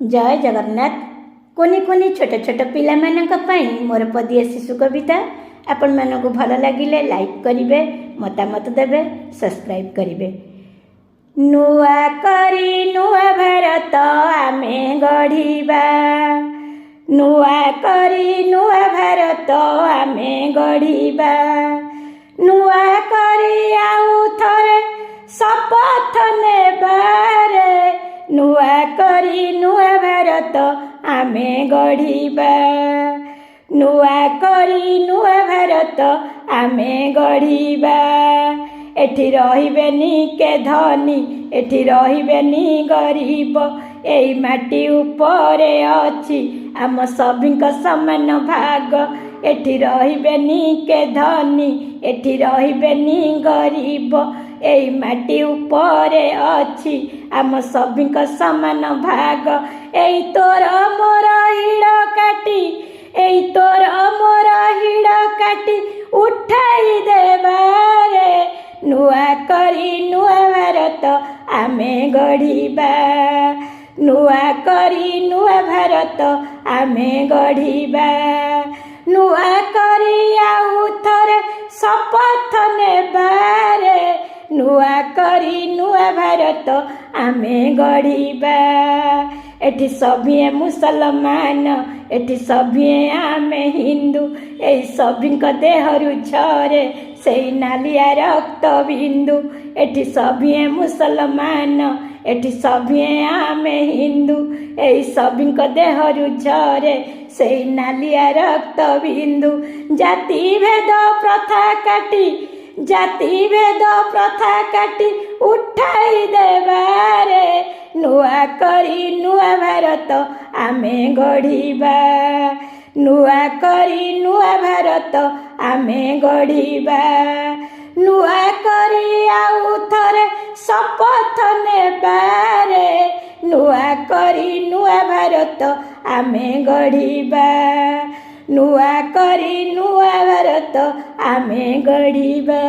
जय जगन्नाथ। कोनी कोनी छोट छोट पिला मोर पदिया शिशु कविता आपण मानक भल लगिले लाइक करिवे, मतामत देवे, सब्सक्राइब करिवे। नुआ करी नुआ भारत आमे गढ़िबा, नुआ करी नुआ भारत आमे गढ़िबा, नुआ करी आउ थरे शपथ नेबारे, नुआ करी नुआ भारत आमे गढ़िबा, नुआ करी नुआ भारत आमे गढ़िबा। एठी रहिबेनी के धनी, एठी रहिबेनी गरीब, एई माटी उपरे अछि आम सभिंक समान भाग। एठी रहिबेनी के धनी, एठी रहिबेनी गरीब, एई माटी उपरे अछि आम सभिंक समान भाग। एई तोर मोर हिड़ काटी, एई तोर मोर हिड़ काटी उठाई देबारे, नुआ करी नुआ भारत आमे गढ़िबा, नुआ करी नुआ भारत आमे गढ़िबा, नुआ करी आउ थरे शपथ नेबारे, नुआ करी नुआ भारत आमे गढ़िबा। एठी सभिए मुसलमान, एठी सभिए आमे हिंदू, एई सभिंक देहरु झरे सेई नालिया रक्त बिंदु। एठी सभिए मुसलमान, एठी सभिए आमे हिंदू, एई सभिंक देहरु झरे सेई नालिया रक्त बिंदु। जाति भेद प्रथा काटी, जाति भेद प्रथा काटी उठाई देबारे, नुआ करी नुआ भारत आमे गढ़िबा, नुआ करी नुआ भारत आमे गढ़िबा, नुआ करी आउ थरे शपथ नेबारे, नुआ करी नुआ भारत आमे गढ़िबा, नुआ करी नुआ भारत आमे गढ़िबा।